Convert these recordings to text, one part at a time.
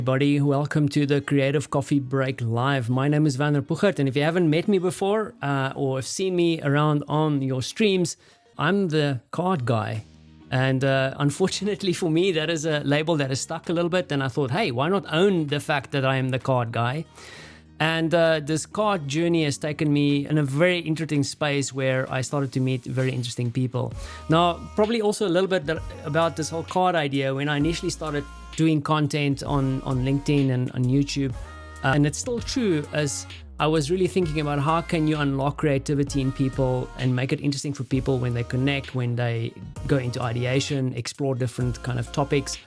Everybody, welcome to the Creative Coffee Break Live. My name is Vander Puchert, and if you haven't met me before or have seen me around on your streams, I'm the card guy. And unfortunately for me, that is a label that is stuck a little bit. And I thought, hey, why not own the fact that I am the card guy? And this card journey has taken me in a very interesting space where I started to meet very interesting people. Now, probably also a little bit about this whole card idea when I initially started doing content on LinkedIn and on YouTube. And it's still true, as I was really thinking about how can you unlock creativity in people and make it interesting for people when they connect, when they go into ideation, explore different kind of topics.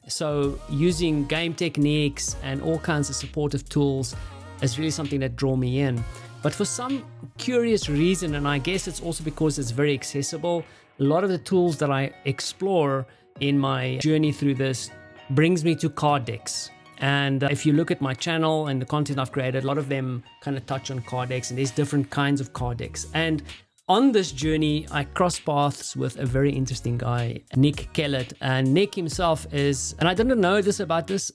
So using game techniques and all kinds of supportive tools is really something that drew me in. But for some curious reason, and I guess it's also because it's very accessible, a lot of the tools that I explore in my journey through this brings me to card decks. And if you look at my channel and the content I've created, a lot of them kind of touch on card decks, and there's different kinds of card decks. And on this journey, I crossed paths with a very interesting guy, Nick Kellet. And Nick himself is, and I didn't know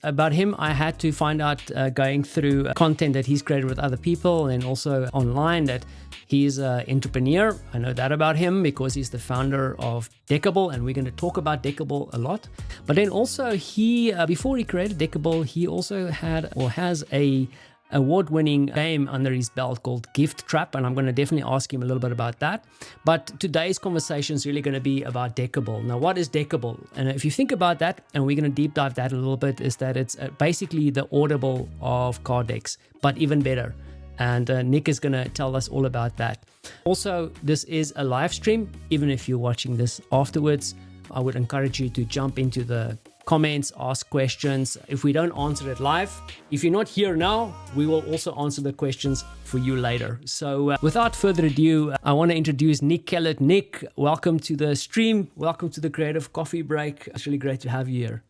about him. I had to find out going through content that he's created with other people and also online that he's an entrepreneur. I know that about him because he's the founder of Deckible, and we're going to talk about Deckible a lot. But then also he, before he created Deckible, he also had or has a award-winning game under his belt called Gift Trap, and I'm going to definitely ask him a little bit about that. But today's conversation is really going to be about Deckible. Now, what is Deckible? And if you think about that, and we're going to deep dive that a little bit, is that it's basically the Audible of card decks, but even better. And Nick is going to tell us all about that. Also, this is a live stream. Even if you're watching this afterwards, I would encourage you to jump into the comments, ask questions. If we don't answer it live, if you're not here now, we will also answer the questions for you later. So without further ado, I want to introduce Nick Kellet. Nick, welcome to the stream. Welcome to the Creative Coffee Break. It's really great to have you here.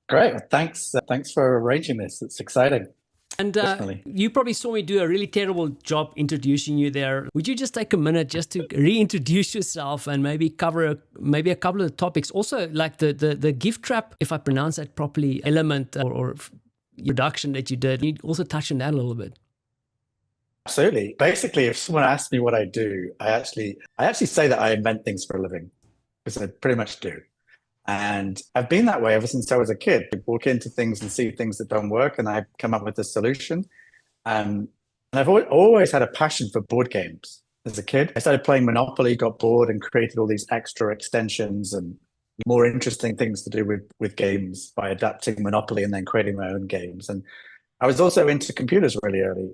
Great. Thanks. Thanks for arranging this. It's exciting. And you probably saw me do a really terrible job introducing you there. Would you just take a minute just to reintroduce yourself and maybe cover a couple of the topics? Also, like the gift trap, if I pronounce that properly, element or production that you did. You also touch on that a little bit. Absolutely. Basically, if someone asks me what I do, I actually say that I invent things for a living, because I pretty much do. And I've been that way ever since I was a kid. I walk into things and see things that don't work, and I come up with a solution. And I've always had a passion for board games. As a kid, I started playing Monopoly, got bored, and created all these extra extensions and more interesting things to do with games by adapting Monopoly and then creating my own games. And I was also into computers really early.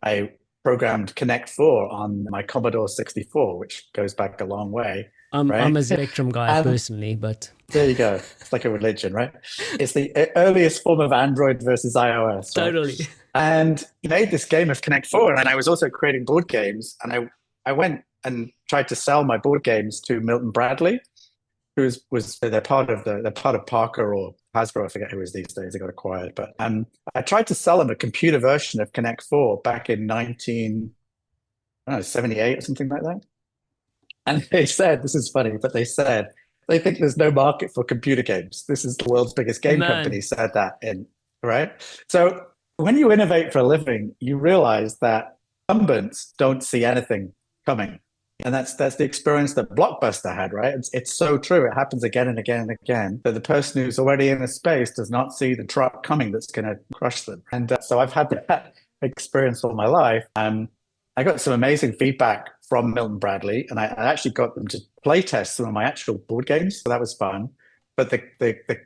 I programmed Connect 4 on my Commodore 64, which goes back a long way. Right? I'm a Spectrum guy personally, but there you go. It's like a religion, right? It's the earliest form of Android versus iOS. Right? Totally. And he made this game of Connect 4, and I was also creating board games. And I went and tried to sell my board games to Milton Bradley, who was they're part of Parker or Hasbro. I forget who it is these days. They got acquired. But I tried to sell him a computer version of Connect 4 back in 1978 or something like that. And they said, this is funny, but they said, they think there's no market for computer games. This is the world's biggest game company said that, right? So when you innovate for a living, you realize that incumbents don't see anything coming. And that's the experience that Blockbuster had, right? It's so true. It happens again and again and again that the person who's already in a space does not see the truck coming that's going to crush them. And so I've had that experience all my life. I got some amazing feedback from Milton Bradley, and I actually got them to play test some of my actual board games, so that was fun. But the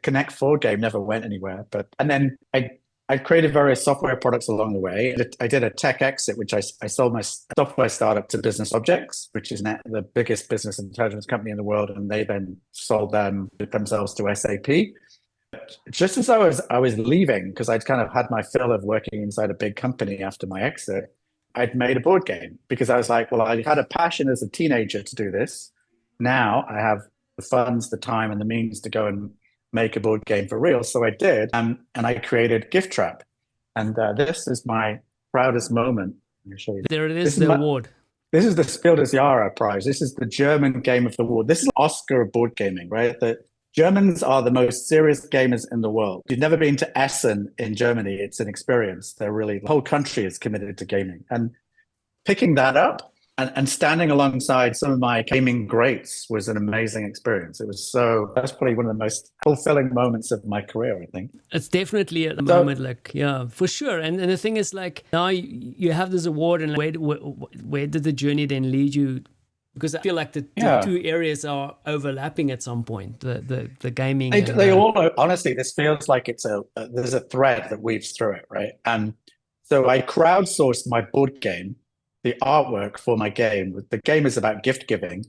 Connect 4 game never went anywhere. And then I created various software products along the way. I did a tech exit, which I sold my software startup to Business Objects, which is now the biggest business intelligence company in the world, and they then sold themselves to SAP. Just as I was leaving, because I'd kind of had my fill of working inside a big company after my exit, I'd made a board game because I was like, well, I had a passion as a teenager to do this. Now I have the funds, the time, and the means to go and make a board game for real. So I did, and I created Gift Trap. And this is my proudest moment. Let me show you. There it is, the award. This is the Spiel des Jahres prize. This is the German game of the award. This is Oscar of board gaming, right? Germans are the most serious gamers in the world. If you've never been to Essen in Germany, it's an experience. The whole country is committed to gaming. And picking that up and standing alongside some of my gaming greats was an amazing experience. That's probably one of the most fulfilling moments of my career, I think. It's definitely at the moment, like, yeah, for sure. And the thing is, like, now you have this award, and where did the journey then lead you? Because I feel like the two areas are overlapping at some point, the gaming. They all, honestly, this feels like there's a thread that weaves through it, right? And so I crowdsourced my board game, the artwork for my game. The game is about gift giving,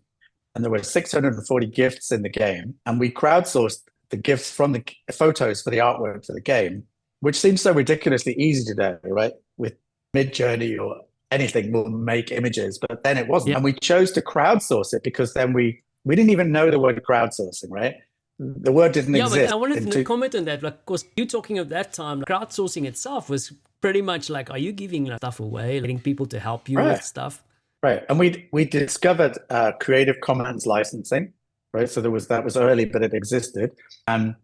and there were 640 gifts in the game, and we crowdsourced the gifts from the photos for the artwork for the game, which seems so ridiculously easy today, right? With Midjourney or anything will make images, but then it wasn't. And we chose to crowdsource it because then we didn't even know the word crowdsourcing, right? The word didn't exist. Yeah, but I wanted to comment on that. Like, of course, you talking of that time, crowdsourcing itself was pretty much like, are you giving stuff away, letting people to help you with stuff? Right. And we discovered Creative Commons licensing, right? So that was early, but it existed. And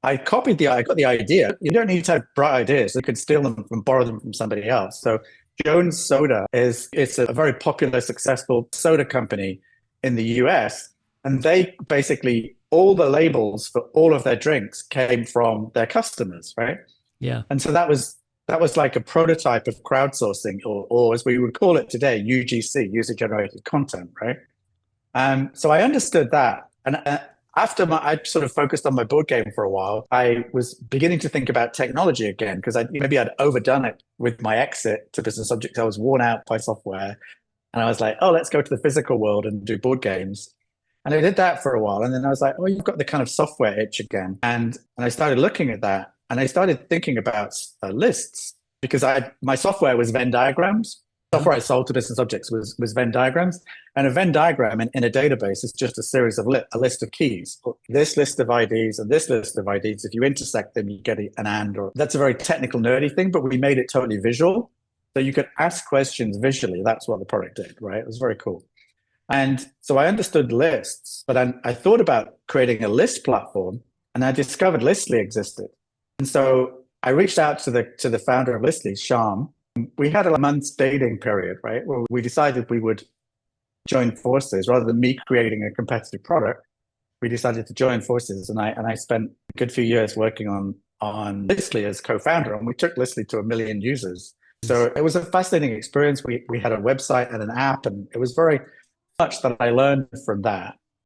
I got the idea. You don't need to have bright ideas. You could steal them and borrow them from somebody else. So Jones Soda it's a very popular, successful soda company in the US. And they basically, all the labels for all of their drinks came from their customers, right? Yeah. And so that was like a prototype of crowdsourcing, or as we would call it today, UGC, user-generated content, right? So I understood that. And after I sort of focused on my board game for a while, I was beginning to think about technology again, because maybe I'd overdone it with my exit to business objects. I was worn out by software. And I was like, oh, let's go to the physical world and do board games. And I did that for a while. And then I was like, oh, you've got the kind of software itch again. And I started looking at that. And I started thinking about lists, because my software was Venn diagrams. Software I sold to business objects was Venn diagrams. And a Venn diagram in a database is just a series of a list of keys. This list of IDs and this list of IDs, if you intersect them, you get an AND. Or that's a very technical, nerdy thing, but we made it totally visual. So you could ask questions visually. That's what the product did, right? It was very cool. And so I understood lists, but I thought about creating a list platform, and I discovered Listly existed. And so I reached out to the founder of Listly, Sham. We had a month's dating period, right? Where we decided we would join forces rather than me creating a competitive product. We decided to join forces, and I spent a good few years working on Listly as co-founder, and we took Listly to 1 million users. So it was a fascinating experience. We had a website and an app, and it was very much that I learned from that.